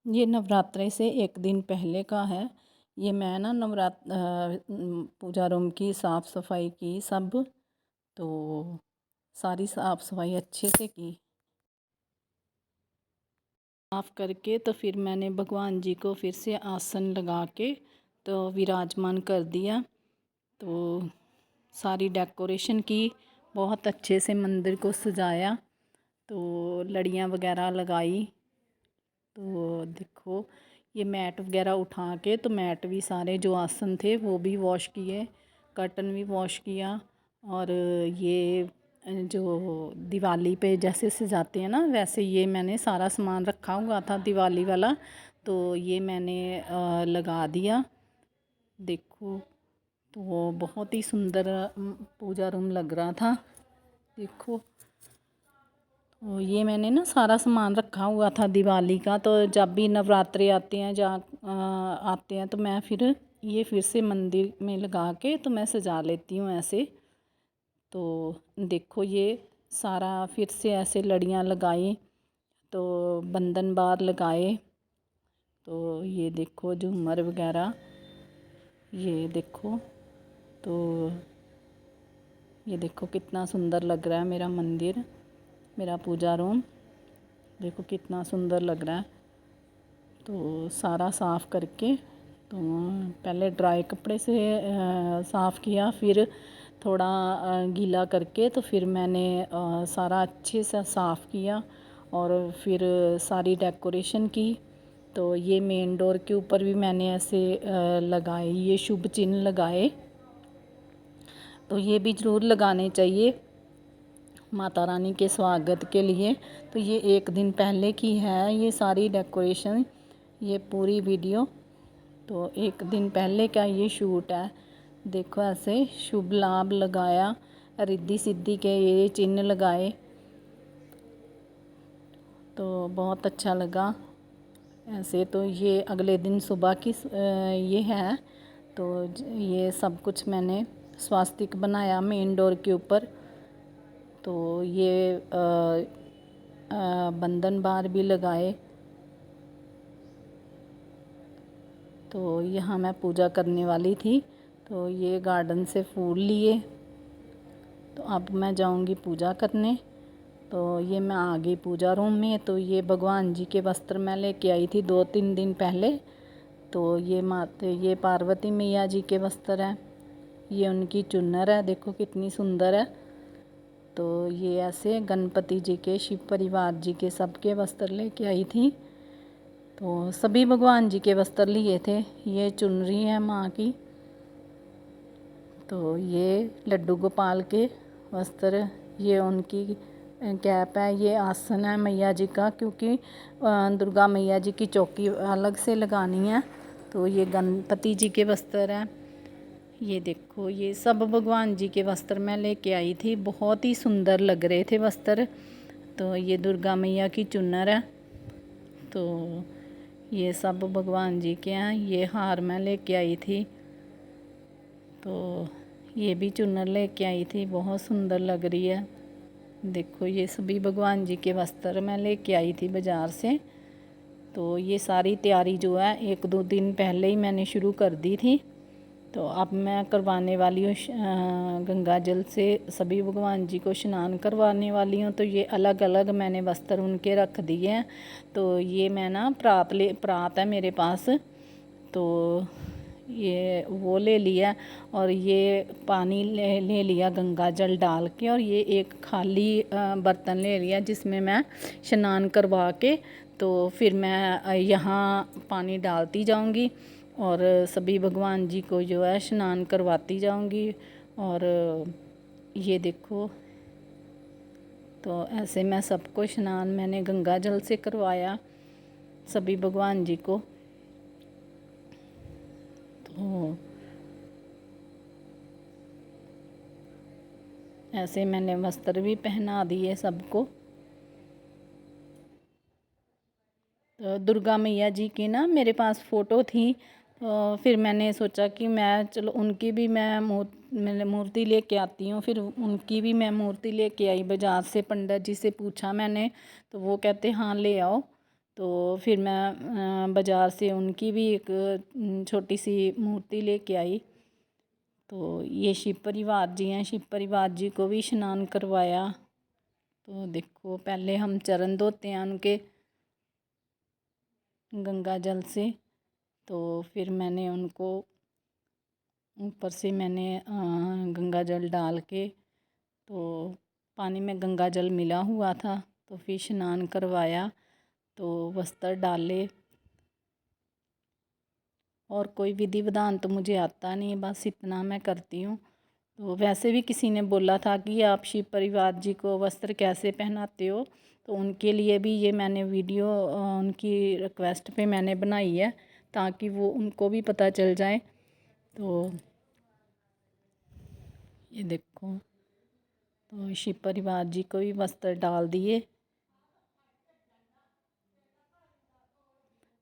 ये नवरात्रे से एक दिन पहले का है। ये मैं ना पूजा रूम की साफ़ सफाई की सब। तो सारी साफ़ सफाई अच्छे से की, साफ़ करके तो फिर मैंने भगवान जी को फिर से आसन लगा के तो विराजमान कर दिया। तो सारी डेकोरेशन की, बहुत अच्छे से मंदिर को सजाया, तो लड़ियाँ वगैरह लगाई। तो देखो ये मैट वगैरह उठा के, तो मैट भी सारे जो आसन थे वो भी वॉश किए, कर्टन भी वॉश किया। और ये जो दिवाली पे जैसे सजाते हैं ना, वैसे ये मैंने सारा सामान रखा हुआ था दिवाली वाला, तो ये मैंने लगा दिया। देखो तो बहुत ही सुंदर पूजा रूम लग रहा था। देखो तो ये मैंने ना सारा सामान रखा हुआ था दिवाली का, तो जब भी नवरात्रे आते हैं आते हैं तो मैं फिर से मंदिर में लगा के तो मैं सजा लेती हूँ ऐसे। तो देखो ये सारा फिर से ऐसे लड़ियाँ लगाई, तो बंधन बार लगाए। तो ये देखो झूमर वगैरह, ये देखो। तो ये देखो कितना सुंदर लग रहा है मेरा मंदिर, मेरा पूजा रूम। देखो कितना सुंदर लग रहा है। तो सारा साफ़ करके तो पहले ड्राई कपड़े से साफ़ किया, फिर थोड़ा गीला करके तो फिर मैंने सारा अच्छे से साफ़ किया और फिर सारी डेकोरेशन की। तो ये मेन डोर के ऊपर भी मैंने ऐसे लगाए, ये शुभ चिन्ह लगाए। तो ये भी ज़रूर लगाने चाहिए माता रानी के स्वागत के लिए। तो ये एक दिन पहले की है ये सारी डेकोरेशन, ये पूरी वीडियो। तो एक दिन पहले का ये शूट है। देखो ऐसे शुभ लाभ लगाया, रिद्धि सिद्धि के ये चिन्ह लगाए, तो बहुत अच्छा लगा ऐसे। तो ये अगले दिन सुबह की ये है। तो ये सब कुछ मैंने स्वास्तिक बनाया मेन डोर के ऊपर। तो ये बंधन बार भी लगाए। तो यहाँ मैं पूजा करने वाली थी, तो ये गार्डन से फूल लिए। तो अब मैं जाऊँगी पूजा करने। तो ये मैं आ गई पूजा रूम में। तो ये भगवान जी के वस्त्र मैं लेके आई थी 2-3 दिन पहले। तो ये पार्वती मैया जी के वस्त्र हैं, ये उनकी चुन्नर है, देखो कितनी सुंदर है। तो ये ऐसे गणपति जी के, शिव परिवार जी के सबके वस्त्र लेके आई थी। तो सभी भगवान जी के वस्त्र लिए थे। ये चुनरी है माँ की। तो ये लड्डू गोपाल के वस्त्र, ये उनकी कैप है, ये आसन है मैया जी का, क्योंकि दुर्गा मैया जी की चौकी अलग से लगानी है। तो ये गणपति जी के वस्त्र हैं। ये देखो ये सब भगवान जी के वस्त्र मैं लेके आई थी, बहुत ही सुंदर लग रहे थे वस्त्र। तो ये दुर्गा मैया की चुन्नर है। तो ये सब भगवान जी के हैं। ये हार मैं लेके आई थी। तो ये भी चुन्नर लेके आई थी, बहुत सुंदर लग रही है। देखो ये सभी भगवान जी के वस्त्र मैं लेके आई थी बाज़ार से। तो ये सारी तैयारी जो है 1-2 दिन पहले ही मैंने शुरू कर दी थी। तो अब मैं करवाने वाली हूँ गंगा जल से सभी भगवान जी को स्नान करवाने वाली हूँ। तो ये अलग अलग मैंने वस्त्र उनके रख दिए हैं। तो ये मैं ना प्रात है मेरे पास, तो ये वो ले लिया और ये पानी ले लिया गंगा जल डाल के, और ये एक खाली बर्तन ले लिया जिसमें मैं स्नान करवा के तो फिर मैं यहाँ पानी डालती जाऊँगी और सभी भगवान जी को जो है स्नान करवाती जाऊंगी। और ये देखो तो ऐसे मैं सबको स्नान मैंने गंगा जल से करवाया सभी भगवान जी को। तो ऐसे मैंने वस्त्र भी पहना दिए सबको। तो दुर्गा मैया जी की ना मेरे पास फ़ोटो थी, तो फिर मैंने सोचा कि मैं चलो उनकी भी मैंने मूर्ति लेके आती हूँ। फिर उनकी भी मैं मूर्ति लेके आई बाज़ार से, पंडित जी से पूछा मैंने, तो वो कहते हाँ ले आओ। तो फिर मैं बाज़ार से उनकी भी एक छोटी सी मूर्ति लेके आई। तो ये शिव परिवार जी हैं, शिव परिवार जी को भी स्नान करवाया। तो देखो पहले हम चरण धोते हैं उनके गंगा जल से। तो फिर मैंने उनको ऊपर से मैंने गंगा जल डाल के, तो पानी में गंगा जल मिला हुआ था, तो फिर स्नान करवाया, तो वस्त्र डाले। और कोई विधि विधान तो मुझे आता नहीं, बस इतना मैं करती हूँ। तो वैसे भी किसी ने बोला था कि आप शिव परिवार जी को वस्त्र कैसे पहनाते हो, तो उनके लिए भी ये मैंने वीडियो उनकी रिक्वेस्ट पे मैंने बनाई है, ताकि वो उनको भी पता चल जाए। तो ये देखो, तो शिव परिवार जी को भी वस्त्र डाल दिए।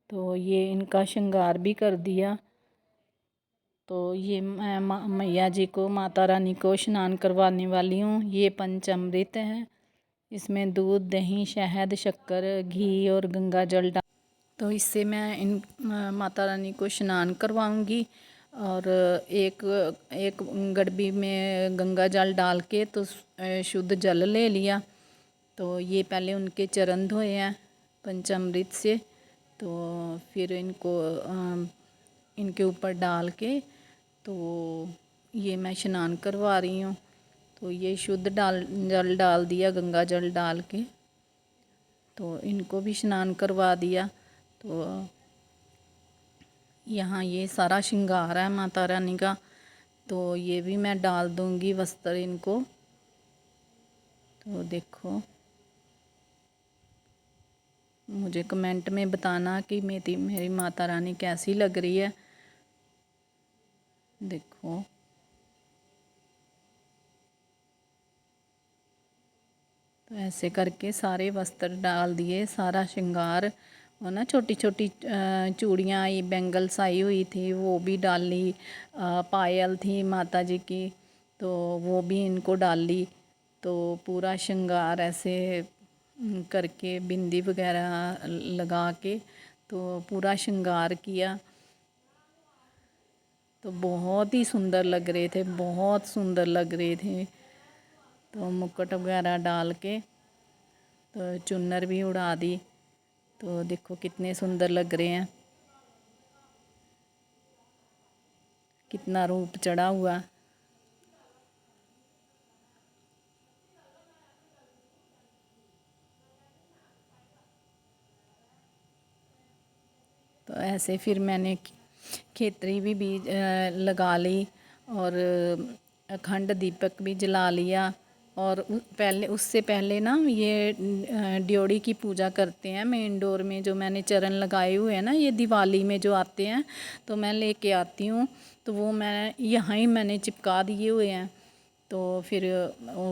तो ये इनका श्रृंगार भी कर दिया। तो ये मैं मैया जी को, माता रानी को स्नान करवाने वाली हूँ। ये पंचामृत है, इसमें दूध, दही, शहद, शक्कर, घी और गंगा जल डाल, तो इससे मैं इन माता रानी को स्नान करवाऊँगी। और एक एक गड़बी में गंगा जल डाल के तो शुद्ध जल ले लिया। तो ये पहले उनके चरण धोए हैं पंचामृत से। तो फिर इनको इनके ऊपर डाल के तो ये मैं स्नान करवा रही हूँ। तो ये शुद्ध जल डाल दिया, गंगा जल डाल के, तो इनको भी स्नान करवा दिया। तो यहाँ ये सारा श्रृंगार है माता रानी का, तो ये भी मैं डाल दूँगी वस्त्र इनको। तो देखो, मुझे कमेंट में बताना कि मेरी माता रानी कैसी लग रही है। देखो, तो ऐसे करके सारे वस्त्र डाल दिए, सारा श्रृंगार। और ना छोटी छोटी चूड़ियाँ आई, बैंगल्स आई हुई थी, वो भी डाल ली। पायल थी माता जी की, तो वो भी इनको डाल ली। तो पूरा श्रृंगार ऐसे करके बिंदी वगैरह लगा के तो पूरा श्रृंगार किया। तो बहुत ही सुंदर लग रहे थे, बहुत सुंदर लग रहे थे। तो मुकुट वगैरह डाल के तो चुन्नर भी उड़ा दी। तो देखो कितने सुंदर लग रहे हैं, कितना रूप चढ़ा हुआ। तो ऐसे फिर मैंने खेतरी भी बीज लगा ली, और अखंड दीपक भी जला लिया। और पहले, उससे पहले ना ये ड्योढ़ी की पूजा करते हैं मेन डोर में। जो मैंने चरण लगाए हुए हैं ना, ये दिवाली में जो आते हैं, तो मैं लेके आती हूँ। तो वो मैं यहाँ ही मैंने चिपका दिए हुए हैं। तो फिर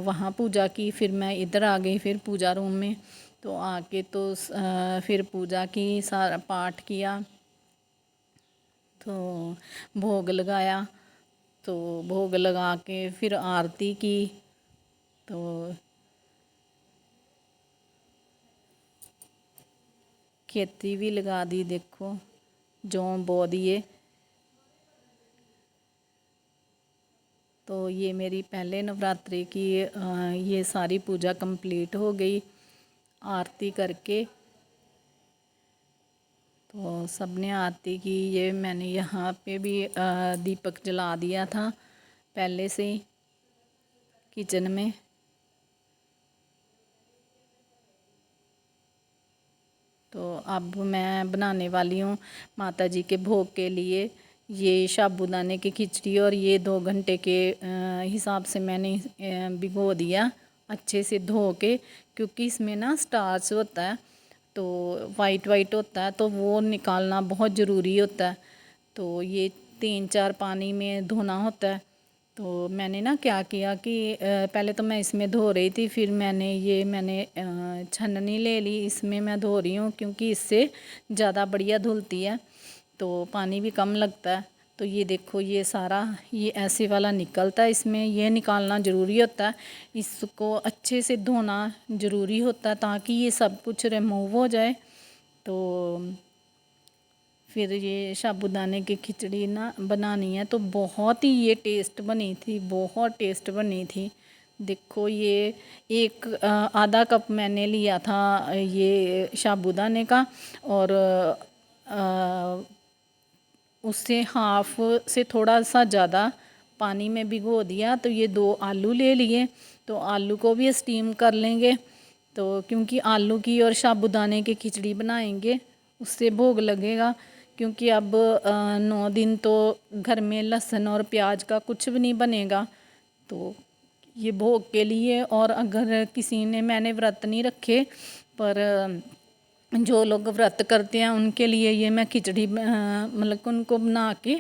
वहाँ पूजा की, फिर मैं इधर आ गई फिर पूजा रूम में। तो आके तो फिर पूजा की, सारा पाठ किया, तो भोग लगाया। तो भोग लगा के फिर आरती की। तो खेती भी लगा दी, देखो जौ बो दिए। तो ये मेरी पहले नवरात्रि की ये सारी पूजा कंप्लीट हो गई आरती करके। तो सबने आरती की। ये मैंने यहाँ पे भी दीपक जला दिया था पहले से ही किचन में। तो अब मैं बनाने वाली हूँ माता जी के भोग के लिए ये साबूदाने की खिचड़ी। और ये 2 घंटे के हिसाब से मैंने भिगो दिया अच्छे से धो के, क्योंकि इसमें ना स्टार्च होता है, तो वाइट वाइट होता है, तो वो निकालना बहुत ज़रूरी होता है। तो ये 3-4 पानी में धोना होता है। तो मैंने ना क्या किया कि पहले तो मैं इसमें धो रही थी, फिर मैंने छन्नी ले ली, इसमें मैं धो रही हूँ, क्योंकि इससे ज़्यादा बढ़िया धुलती है, तो पानी भी कम लगता है। तो ये देखो, ये सारा ये ऐसे वाला निकलता है, इसमें ये निकालना ज़रूरी होता है। इसको अच्छे से धोना ज़रूरी होता है, ताकि ये सब कुछ रिमूव हो जाए। तो फिर ये साबूदाने की खिचड़ी ना बनानी है, तो बहुत ही ये टेस्ट बनी थी, बहुत टेस्ट बनी थी। देखो ये एक आधा कप मैंने लिया था ये साबूदाने का, और उससे हाफ से थोड़ा सा ज़्यादा पानी में भिगो दिया। तो ये 2 आलू ले लिए, तो आलू को भी स्टीम कर लेंगे। तो क्योंकि आलू की और साबूदाने की खिचड़ी बनाएंगे उससे भोग लगेगा, क्योंकि अब 9 दिन तो घर में लहसुन और प्याज का कुछ भी नहीं बनेगा, तो ये भोग के लिए। और अगर किसी ने, मैंने व्रत नहीं रखे, पर जो लोग व्रत करते हैं उनके लिए ये मैं खिचड़ी मतलब उनको बना के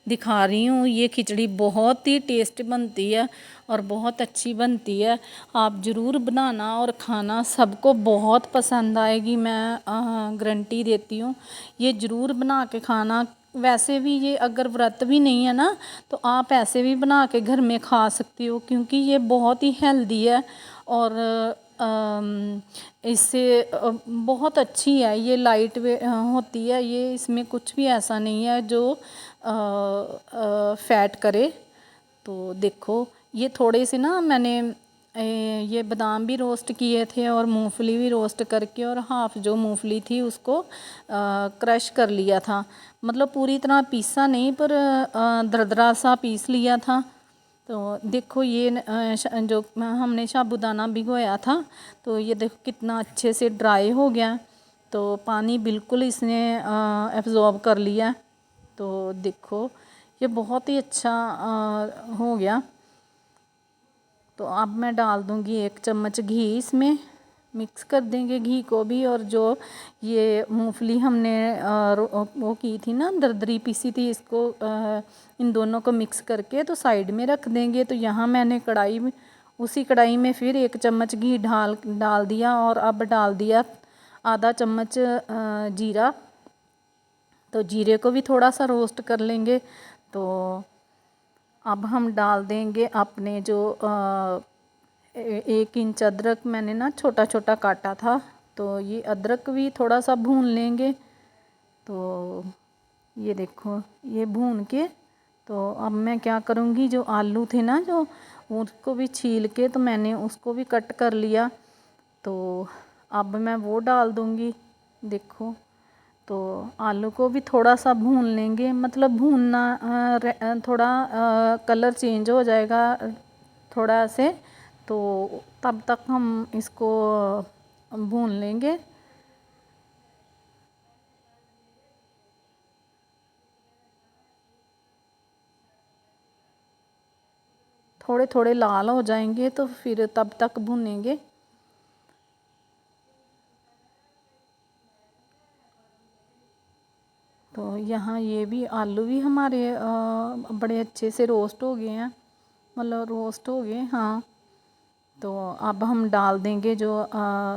दिखा रही हूँ। ये खिचड़ी बहुत ही टेस्ट बनती है और बहुत अच्छी बनती है। आप ज़रूर बनाना और खाना, सबको बहुत पसंद आएगी, मैं गारंटी देती हूँ। ये ज़रूर बना के खाना। वैसे भी ये अगर व्रत भी नहीं है ना, तो आप ऐसे भी बना के घर में खा सकती हो, क्योंकि ये बहुत ही हेल्दी है और इससे बहुत अच्छी है। ये लाइट वे होती है, ये इसमें कुछ भी ऐसा नहीं है जो फैट करे। तो देखो ये थोड़े से ना मैंने ये बादाम भी रोस्ट किए थे और मूंगफली भी रोस्ट करके, और हाफ़ जो मूंगफली थी उसको क्रश कर लिया था। मतलब पूरी तरह पीसा नहीं, पर दरदरा सा पीस लिया था। तो देखो ये जो हमने साबूदाना भिगोया था, तो ये देखो कितना अच्छे से ड्राई हो गया। तो पानी बिल्कुल इसने एब्ज़ॉर्ब कर लिया। तो देखो ये बहुत ही अच्छा हो गया। तो अब मैं डाल दूँगी 1 चम्मच घी इसमें, मिक्स कर देंगे घी को भी। और जो ये मूंगफली हमने वो की थी ना, दरदरी पीसी थी, इसको इन दोनों को मिक्स करके तो साइड में रख देंगे। तो यहाँ मैंने कढ़ाई में, उसी कढ़ाई में फिर 1 चम्मच घी डाल दिया, और अब डाल दिया आधा चम्मच जीरा। तो जीरे को भी थोड़ा सा रोस्ट कर लेंगे। तो अब हम डाल देंगे अपने जो 1 इंच अदरक मैंने ना छोटा छोटा काटा था, तो ये अदरक भी थोड़ा सा भून लेंगे। तो ये देखो ये भून के, तो अब मैं क्या करूँगी, जो आलू थे ना, जो उसको भी छील के तो मैंने उसको भी कट कर लिया। तो अब मैं वो डाल दूँगी। देखो तो आलू को भी थोड़ा सा भून लेंगे, मतलब भूनना थोड़ा कलर चेंज हो जाएगा थोड़ा से, तो तब तक हम इसको भून लेंगे। थोड़े थोड़े लाल हो जाएंगे तो फिर तब तक भूनेंगे। तो यहाँ ये भी आलू भी हमारे बड़े अच्छे से रोस्ट हो गए हैं, मतलब रोस्ट हो गए, हाँ। तो अब हम डाल देंगे जो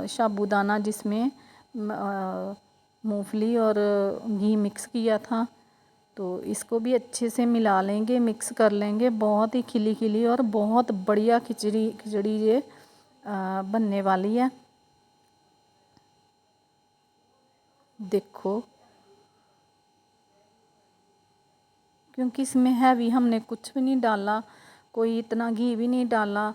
साबूदाना, जिसमें मूंगफली और घी मिक्स किया था। तो इसको भी अच्छे से मिला लेंगे, मिक्स कर लेंगे। बहुत ही खिली खिली और बहुत बढ़िया खिचड़ी ये बनने वाली है। देखो क्योंकि इसमें हैवी हमने कुछ भी नहीं डाला, कोई इतना घी भी नहीं डाला।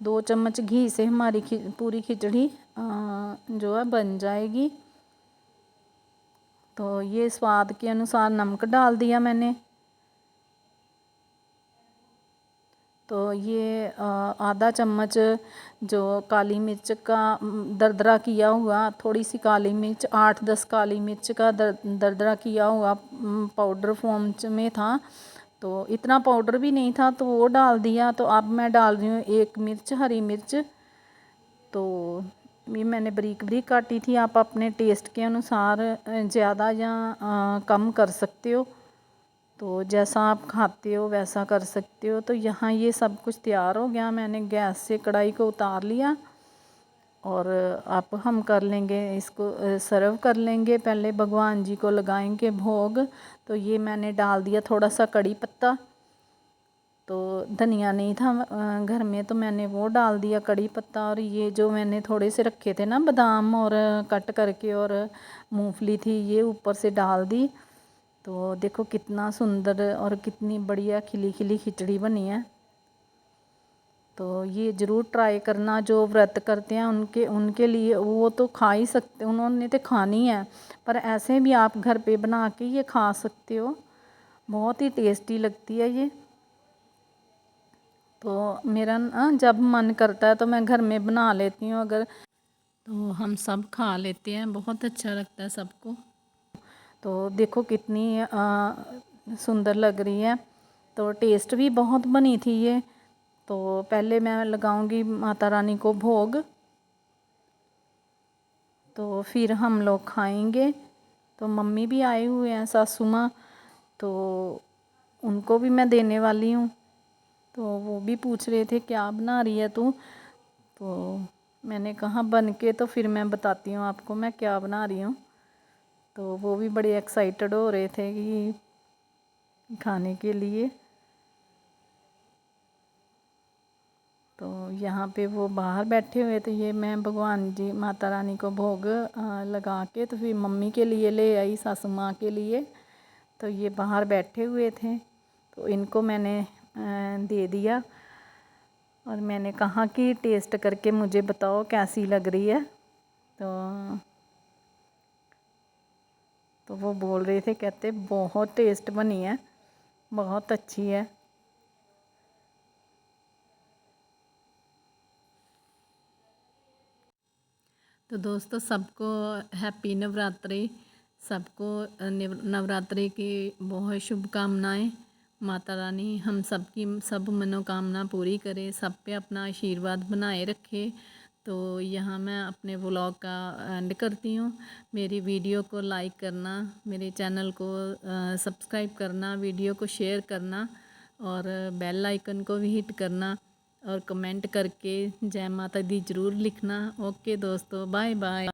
2 चम्मच घी से हमारी पूरी खिचड़ी जो है बन जाएगी। तो ये स्वाद के अनुसार नमक डाल दिया मैंने। तो ये आधा चम्मच जो काली मिर्च का दरदरा किया हुआ, थोड़ी सी काली मिर्च, 8-10 काली मिर्च का दरदरा किया हुआ पाउडर फॉर्म में था। तो इतना पाउडर भी नहीं था, तो वो डाल दिया। तो अब मैं डाल रही हूँ 1 मिर्च, हरी मिर्च। तो ये मैंने बारीक बारीक काटी थी। आप अपने टेस्ट के अनुसार ज़्यादा या कम कर सकते हो, तो जैसा आप खाते हो वैसा कर सकते हो। तो यहाँ ये सब कुछ तैयार हो गया, मैंने गैस से कढ़ाई को उतार लिया, और अब हम कर लेंगे इसको, सर्व कर लेंगे। पहले भगवान जी को लगाएंगे भोग। तो ये मैंने डाल दिया थोड़ा सा कड़ी पत्ता। तो धनिया नहीं था घर में, तो मैंने वो डाल दिया, कड़ी पत्ता। और ये जो मैंने थोड़े से रखे थे ना बादाम और कट करके, और मूंगफली थी, ये ऊपर से डाल दी। तो देखो कितना सुंदर और कितनी बढ़िया खिली खिली खिचड़ी बनी है। तो ये ज़रूर ट्राई करना, जो व्रत करते हैं उनके लिए, वो तो खा ही सकते, उन्होंने तो खानी है, पर ऐसे भी आप घर पे बना के ये खा सकते हो, बहुत ही टेस्टी लगती है ये। तो मेरा ना जब मन करता है तो मैं घर में बना लेती हूँ, अगर तो हम सब खा लेते हैं, बहुत अच्छा लगता है सबको। तो देखो कितनी सुंदर लग रही है, तो टेस्ट भी बहुत बनी थी ये। तो पहले मैं लगाऊंगी माता रानी को भोग, तो फिर हम लोग खाएंगे। तो मम्मी भी आए हुए हैं, सासू माँ, तो उनको भी मैं देने वाली हूँ। तो वो भी पूछ रहे थे क्या बना रही है तू, तो मैंने कहा बन के तो फिर मैं बताती हूँ आपको मैं क्या बना रही हूँ। तो वो भी बड़े एक्साइटेड हो रहे थे कि खाने के लिए। तो यहाँ पे वो बाहर बैठे हुए थे, ये मैं भगवान जी माता रानी को भोग लगा के तो फिर मम्मी के लिए ले आई, सासू माँ के लिए। तो ये बाहर बैठे हुए थे, तो इनको मैंने दे दिया, और मैंने कहा कि टेस्ट करके मुझे बताओ कैसी लग रही है। तो वो बोल रहे थे, कहते बहुत टेस्ट बनी है, बहुत अच्छी है। तो दोस्तों सबको हैप्पी नवरात्रि, सबको नवरात्रि की बहुत शुभकामनाएं। माता रानी हम सबकी सब मनोकामना पूरी करे, सब पे अपना आशीर्वाद बनाए रखे। तो यहाँ मैं अपने व्लॉग का एंड करती हूँ। मेरी वीडियो को लाइक करना, मेरे चैनल को सब्सक्राइब करना, वीडियो को शेयर करना, और बेल आइकन को भी हिट करना, और कमेंट करके जय माता दी ज़रूर लिखना। ओके दोस्तों, बाय बाय।